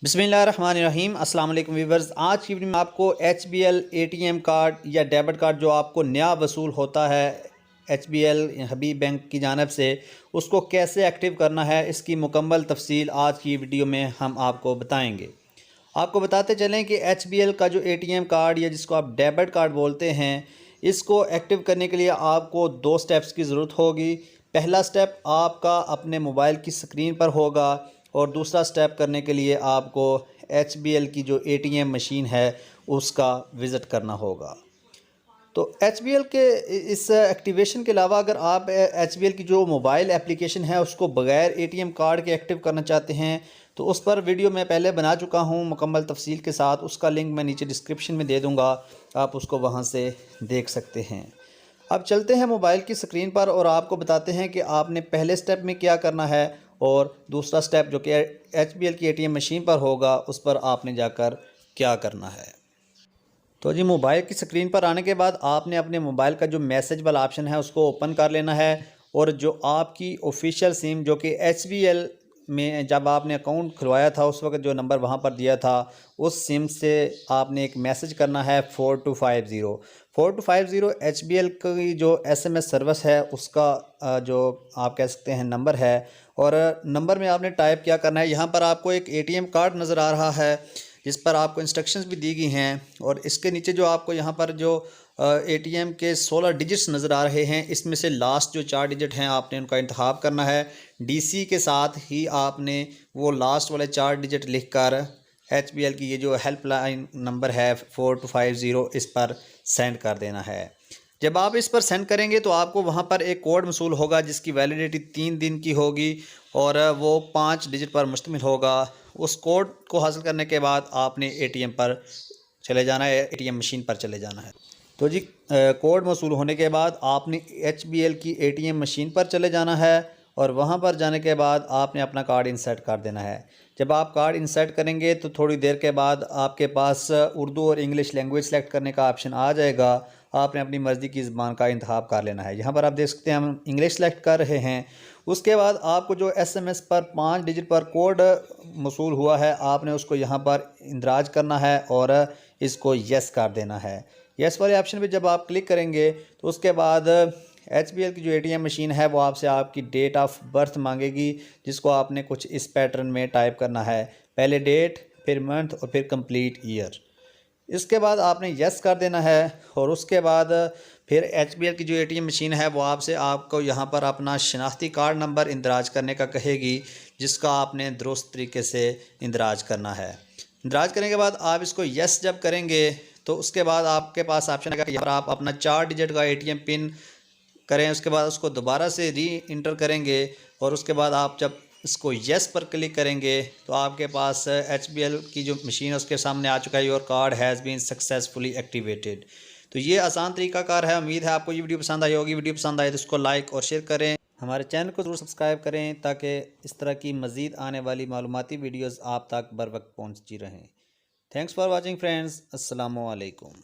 बिस्मिल्लाहिर्रहमानिर्रहीम। अस्सलाम वालेकुम व्यूअर्स। आज की वीडियो में आपको HBL ATM कार्ड या डेबिट कार्ड जो आपको नया वसूल होता है HBL हबीब बैंक की जानिब से, उसको कैसे एक्टिव करना है, इसकी मुकम्मल तफसील आज की वीडियो में हम आपको बताएंगे। आपको बताते चलें कि HBL का जो ATM कार्ड या जिसको आप डेबिट कार्ड बोलते हैं, इसको एक्टिव करने के लिए आपको दो स्टेप्स की ज़रूरत होगी। पहला स्टेप आपका अपने मोबाइल की स्क्रीन पर होगा और दूसरा स्टेप करने के लिए आपको HBL की जो ATM मशीन है उसका विज़िट करना होगा। तो HBL के इस एक्टिवेशन के अलावा अगर आप HBL की जो मोबाइल एप्लीकेशन है उसको बग़ैर ATM कार्ड के एक्टिव करना चाहते हैं तो उस पर वीडियो मैं पहले बना चुका हूं मुकम्मल तफसील के साथ। उसका लिंक मैं नीचे डिस्क्रिप्शन में दे दूंगा, आप उसको वहां से देख सकते हैं। अब चलते हैं मोबाइल की स्क्रीन पर और आपको बताते हैं कि आपने पहले स्टेप में क्या करना है और दूसरा स्टेप जो कि HBL की ATM मशीन पर होगा उस पर आपने जाकर क्या करना है। तो जी, मोबाइल की स्क्रीन पर आने के बाद आपने अपने मोबाइल का जो मैसेज वाला ऑप्शन है उसको ओपन कर लेना है और जो आपकी ऑफिशियल सिम जो कि HBL में जब आपने अकाउंट खुलवाया था उस वक्त जो नंबर वहाँ पर दिया था उस सिम से आपने एक मैसेज करना है 4250 HBL की जो SMS सर्विस है उसका जो आप कह सकते हैं नंबर है। और नंबर में आपने टाइप क्या करना है, यहाँ पर आपको एक ATM कार्ड नज़र आ रहा है जिस पर आपको इंस्ट्रक्शंस भी दी गई हैं और इसके नीचे जो आपको यहाँ पर जो ATM के 16 डिजिट्स नज़र आ रहे हैं, इसमें से लास्ट जो 4 डिजिट हैं आपने उनका इंतखाब करना है। DC के साथ ही आपने वो लास्ट वाले 4 डिजिट लिखकर HBL की ये जो हेल्पलाइन नंबर है 4250 इस पर सेंड कर देना है। जब आप इस पर सेंड करेंगे तो आपको वहाँ पर एक कोड मसूल होगा जिसकी वैलिडिटी 3 दिन की होगी और वो 5 डिजिट पर मुश्तमिल होगा। उस कोड को हासिल करने के बाद आपने ATM पर चले जाना है, ATM मशीन पर चले जाना है। तो जी, कोड मसूल होने के बाद आपने HBL की ATM मशीन पर चले जाना है और वहाँ पर जाने के बाद आपने अपना कार्ड इंसर्ट कर देना है। जब आप कार्ड इंसर्ट करेंगे तो थोड़ी देर के बाद आपके पास उर्दू और इंग्लिश लैंग्वेज सेलेक्ट करने का ऑप्शन आ जाएगा। आपने अपनी मर्ज़ी की ज़बान का इंतखाब कर लेना है। यहाँ पर आप देख सकते हैं हम इंग्लिश सेलेक्ट कर रहे हैं। उसके बाद आपको जो SMS पर 5 डिजिट पर कोड मसूल हुआ है आपने उसको यहाँ पर इंदराज करना है और इसको यस कर देना है। यस वाले ऑप्शन पे जब आप क्लिक करेंगे तो उसके बाद HBL की जो ATM मशीन है वो आपसे आपकी डेट ऑफ बर्थ मांगेगी जिसको आपने कुछ इस पैटर्न में टाइप करना है, पहले डेट फिर मंथ और फिर कंप्लीट ईयर। इसके बाद आपने यस कर देना है और उसके बाद फिर HBL की जो ATM मशीन है वो आपसे आपको यहाँ पर अपना शनाख्ती कार्ड नंबर इंदराज करने का कहेगी जिसका आपने दुरुस्त तरीके से इंदराज करना है। इंदराज करने के बाद आप इसको यस जब करेंगे तो उसके बाद आपके पास ऑप्शन आएगा कि यहाँ पर आप अपना 4 डिजिट का ATM पिन करें। उसके बाद उसको दोबारा से री इंटर करेंगे और उसके बाद आप जब इसको यस पर क्लिक करेंगे तो आपके पास HBL की जो मशीन है उसके सामने आ चुका है, your card has been successfully activated. तो ये आसान तरीकाकार है। उम्मीद है आपको ये वीडियो पसंद आई होगी। वीडियो पसंद आए तो इसको लाइक और शेयर करें। हमारे चैनल को ज़रूर सब्सक्राइब करें ताकि इस तरह की मज़ीद आने वाली मालूमाती वीडियोज़ आप तक बर वक्त पहुँचती रहें। Thanks for watching friends. अस्सलामु अलैकुम।